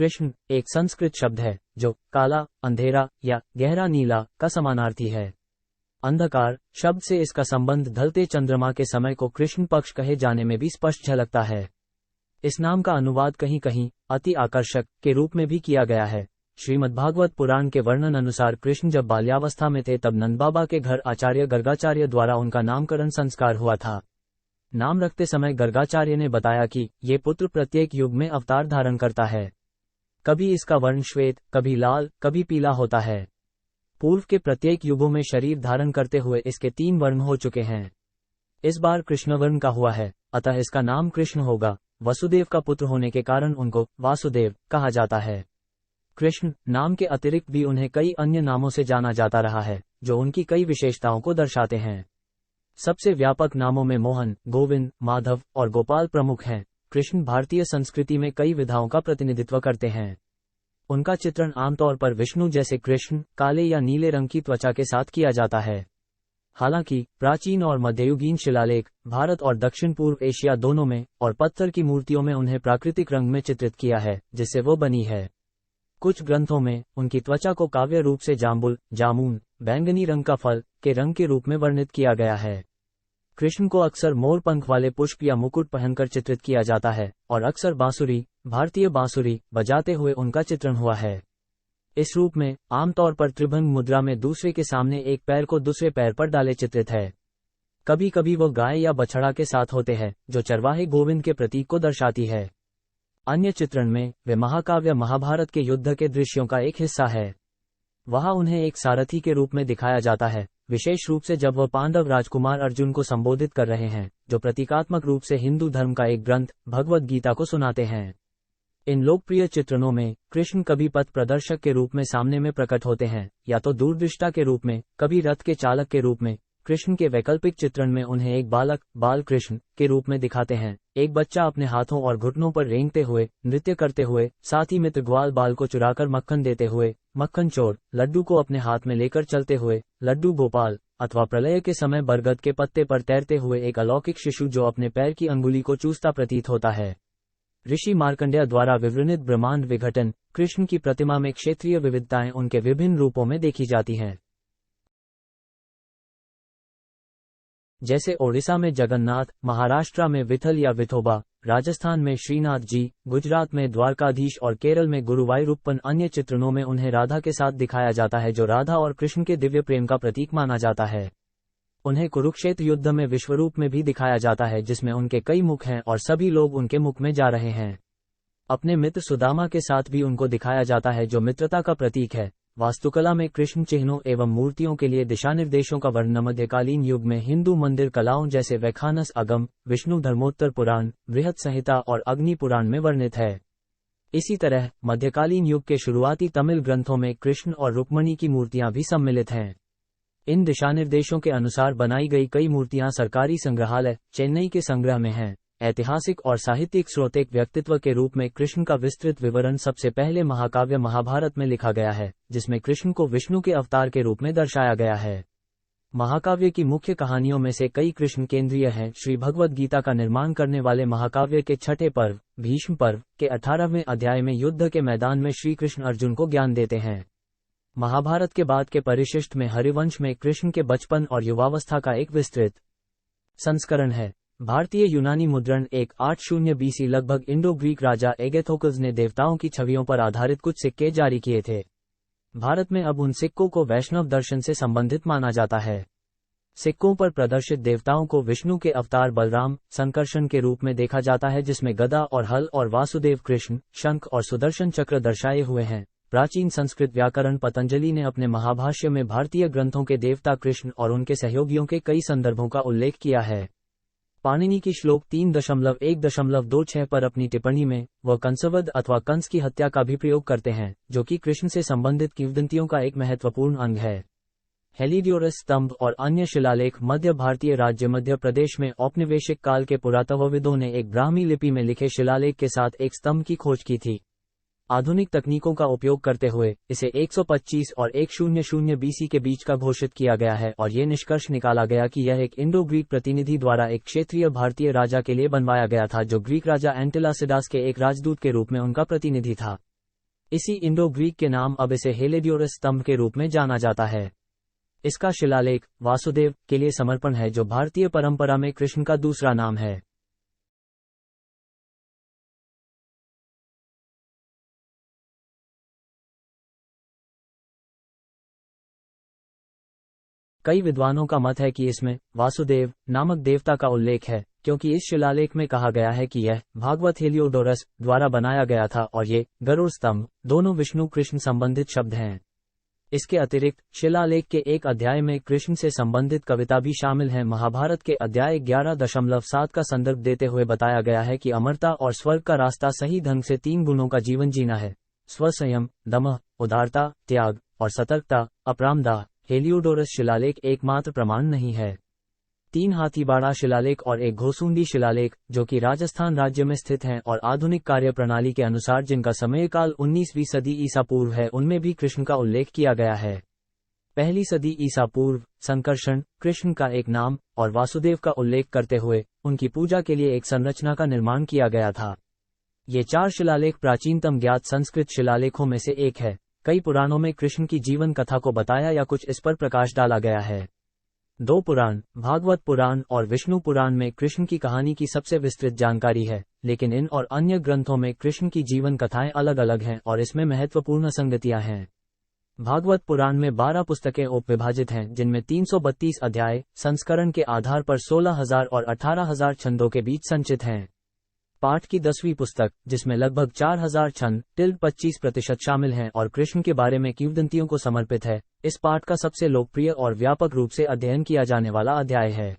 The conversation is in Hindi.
कृष्ण एक संस्कृत शब्द है जो काला, अंधेरा या गहरा नीला का समानार्थी है। अंधकार शब्द से इसका संबंध ढलते चंद्रमा के समय को कृष्ण पक्ष कहे जाने में भी स्पष्ट झलकता है। इस नाम का अनुवाद कहीं कहीं अति आकर्षक के रूप में भी किया गया है। श्रीमद्भागवत पुराण के वर्णन अनुसार कृष्ण जब बाल्यावस्था में थे तब नंदबाबा के घर आचार्य गर्गाचार्य द्वारा उनका नामकरण संस्कार हुआ था। नाम रखते समय गर्गाचार्य ने बताया कि ये पुत्र प्रत्येक युग में अवतार धारण करता है। कभी इसका वर्ण श्वेत, कभी लाल, कभी पीला होता है। पूर्व के प्रत्येक युगों में शरीर धारण करते हुए इसके 3 वर्ण हो चुके हैं। इस बार कृष्ण वर्ण का हुआ है, अतः इसका नाम कृष्ण होगा। वसुदेव का पुत्र होने के कारण उनको वासुदेव कहा जाता है। कृष्ण नाम के अतिरिक्त भी उन्हें कई अन्य नामों से जाना जाता रहा है, जो उनकी कई विशेषताओं को दर्शाते हैं। सबसे व्यापक नामों में मोहन, गोविंद, माधव और गोपाल प्रमुख हैं। कृष्ण भारतीय संस्कृति में कई विधाओं का प्रतिनिधित्व करते हैं। उनका चित्रण आमतौर पर विष्णु जैसे कृष्ण काले या नीले रंग की त्वचा के साथ किया जाता है। हालांकि प्राचीन और मध्ययुगीन शिलालेख भारत और दक्षिण पूर्व एशिया दोनों में और पत्थर की मूर्तियों में उन्हें प्राकृतिक रंग में चित्रित किया है जिससे वो बनी है। कुछ ग्रंथों में उनकी त्वचा को काव्य रूप से जाम्बुल, जामुन, बैंगनी रंग का फल के रंग के रूप में वर्णित किया गया है। कृष्ण को अक्सर मोर पंख वाले पुष्प या मुकुट पहनकर चित्रित किया जाता है और अक्सर बांसुरी, भारतीय बांसुरी बजाते हुए उनका चित्रण हुआ है। इस रूप में आमतौर पर त्रिभंग मुद्रा में दूसरे के सामने एक पैर को दूसरे पैर पर डाले चित्रित है। कभी कभी वो गाय या बछड़ा के साथ होते हैं, जो चरवाहे गोविंद के प्रतीक को दर्शाती है। अन्य चित्रण में वे महाकाव्य महाभारत के युद्ध के दृश्यों का एक हिस्सा है। वहां उन्हें एक सारथी के रूप में दिखाया जाता है, विशेष रूप से जब वह पांडव राजकुमार अर्जुन को संबोधित कर रहे हैं, जो प्रतीकात्मक रूप से हिंदू धर्म का एक ग्रंथ भगवद गीता को सुनाते हैं। इन लोकप्रिय चित्रणों में कृष्ण कभी पथ प्रदर्शक के रूप में सामने में प्रकट होते हैं, या तो दूरदृष्टा के रूप में, कभी रथ के चालक के रूप में। कृष्ण के वैकल्पिक चित्रण में उन्हें एक बालक, बाल कृष्ण के रूप में दिखाते हैं, एक बच्चा अपने हाथों और घुटनों पर रेंगते हुए, नृत्य करते हुए, साथ ही मित्र ग्वाल बाल को चुराकर मक्खन देते हुए, मक्खन चोर, लड्डू को अपने हाथ में लेकर चलते हुए, लड्डू गोपाल, अथवा प्रलय के समय बरगद के पत्ते पर तैरते हुए एक अलौकिक शिशु जो अपने पैर की अंगुली को चूसता प्रतीत होता है। ऋषि मार्कंडेय द्वारा विवृणित ब्रह्मांड विघटन कृष्ण की प्रतिमा में क्षेत्रीय विविधताएं उनके विभिन्न रूपों में देखी जाती हैं। जैसे ओडिशा में जगन्नाथ, महाराष्ट्र में विठल या विठोबा, राजस्थान में श्रीनाथ जी, गुजरात में द्वारकाधीश और केरल में गुरुवायूरप्पन। अन्य चित्रणों में उन्हें राधा के साथ दिखाया जाता है, जो राधा और कृष्ण के दिव्य प्रेम का प्रतीक माना जाता है। उन्हें कुरुक्षेत्र युद्ध में विश्वरूप में भी दिखाया जाता है, जिसमें उनके कई मुख हैं और सभी लोग उनके मुख में जा रहे हैं। अपने मित्र सुदामा के साथ भी उनको दिखाया जाता है, जो मित्रता का प्रतीक है। वास्तुकला में कृष्ण चिन्हों एवं मूर्तियों के लिए दिशानिर्देशों का वर्णन मध्यकालीन युग में हिंदू मंदिर कलाओं जैसे वैखानस अगम, विष्णु धर्मोत्तर पुराण, बृहत संहिता और अग्नि पुराण में वर्णित है। इसी तरह मध्यकालीन युग के शुरुआती तमिल ग्रंथों में कृष्ण और रुक्मणी की मूर्तियां भी सम्मिलित हैं। इन दिशानिर्देशों के अनुसार बनाई गई कई मूर्तियां सरकारी संग्रहालय चेन्नई के संग्रह में हैं। ऐतिहासिक और साहित्यिक स्रोत व्यक्तित्व के रूप में कृष्ण का विस्तृत विवरण सबसे पहले महाकाव्य महाभारत में लिखा गया है, जिसमें कृष्ण को विष्णु के अवतार के रूप में दर्शाया गया है। महाकाव्य की मुख्य कहानियों में से कई कृष्ण केंद्रीय हैं। श्री भगवद गीता का निर्माण करने वाले महाकाव्य के छठे पर्व भीष्म पर्व के 18वें अध्याय में युद्ध के मैदान में श्री कृष्ण अर्जुन को ज्ञान देते हैं। महाभारत के बाद के परिशिष्ट में हरिवंश में कृष्ण के बचपन और युवावस्था का एक विस्तृत संस्करण है। भारतीय यूनानी मुद्रण 180 BC लगभग इंडो ग्रीक राजा एगेथोकल्स ने देवताओं की छवियों पर आधारित कुछ सिक्के जारी किए थे। भारत में अब उन सिक्कों को वैष्णव दर्शन से संबंधित माना जाता है। सिक्कों पर प्रदर्शित देवताओं को विष्णु के अवतार बलराम, संकर्षण के रूप में देखा जाता है, जिसमें गदा और हल और वासुदेव कृष्ण, शंख और सुदर्शन चक्र दर्शाए हुए हैं। प्राचीन संस्कृत व्याकरण पतंजलि ने अपने महाभाष्य में भारतीय ग्रंथों के देवता कृष्ण और उनके सहयोगियों के कई संदर्भों का उल्लेख किया है। पाणिनि की श्लोक 3.1.26 पर अपनी टिप्पणी में वह कंसवद अथवा कंस की हत्या का भी प्रयोग करते हैं, जो कि कृष्ण से संबंधित किंवदंतियों का एक महत्वपूर्ण अंग है। हेलिडियोरस स्तंभ और अन्य शिलालेख मध्य भारतीय राज्य मध्य प्रदेश में औपनिवेशिक काल के पुरातत्वविदों ने एक ब्राह्मी लिपि में लिखे शिलालेख के साथ एक स्तंभ की खोज की थी। आधुनिक तकनीकों का उपयोग करते हुए इसे 125 और 100 BC के बीच का घोषित किया गया है और ये निष्कर्ष निकाला गया कि यह एक इंडो ग्रीक प्रतिनिधि द्वारा एक क्षेत्रीय भारतीय राजा के लिए बनवाया गया था, जो ग्रीक राजा एंटिलासिडास के एक राजदूत के रूप में उनका प्रतिनिधि था। इसी इंडो ग्रीक के नाम अब इसे हेलेडियोरस स्तंभ के रूप में जाना जाता है। इसका शिलालेख वासुदेव के लिए समर्पण है, जो भारतीय परंपरा में कृष्ण का दूसरा नाम है। कई विद्वानों का मत है कि इसमें वासुदेव नामक देवता का उल्लेख है, क्योंकि इस शिलालेख में कहा गया है कि यह भागवत हेलियोडोरस द्वारा बनाया गया था और ये गरुड़ स्तंभ दोनों विष्णु कृष्ण संबंधित शब्द हैं। इसके अतिरिक्त शिलालेख के एक अध्याय में कृष्ण से संबंधित कविता भी शामिल है। महाभारत के अध्याय 11.7 का संदर्भ देते हुए बताया गया है कि अमरता और स्वर्ग का रास्ता सही ढंग से 3 गुणों का जीवन जीना है: स्वसंयम, दमः, उदारता, त्याग और सतर्कता, अपरामदा। हेलियोडोरस शिलालेख एकमात्र प्रमाण नहीं है। 3 हाथीबाड़ा शिलालेख और एक घोसुंडी शिलालेख, जो कि राजस्थान राज्य में स्थित हैं और आधुनिक कार्य प्रणाली के अनुसार जिनका समयकाल 19वीं सदी ईसा पूर्व है, उनमें भी कृष्ण का उल्लेख किया गया है। पहली सदी ईसा पूर्व संकर्षण कृष्ण का एक नाम और वासुदेव का उल्लेख करते हुए उनकी पूजा के लिए एक संरचना का निर्माण किया गया था। ये 4 शिलालेख प्राचीनतम ज्ञात संस्कृत शिलालेखों में से एक है। कई पुराणों में कृष्ण की जीवन कथा को बताया या कुछ इस पर प्रकाश डाला गया है। 2 पुराण, भागवत पुराण और विष्णु पुराण में कृष्ण की कहानी की सबसे विस्तृत जानकारी है, लेकिन इन और अन्य ग्रंथों में कृष्ण की जीवन कथाएं अलग अलग हैं और इसमें महत्वपूर्ण संगतियां हैं। भागवत पुराण में 12 पुस्तकें उपविभाजित हैं, जिनमें 332 अध्याय संस्करण के आधार पर 16,000 और 18,000 छंदों के बीच संचित हैं। पाठ की 10वीं पुस्तक, जिसमें लगभग 4,000 छंद 25% शामिल हैं और कृष्ण के बारे में किंवदंतियों को समर्पित है, इस पाठ का सबसे लोकप्रिय और व्यापक रूप से अध्ययन किया जाने वाला अध्याय है।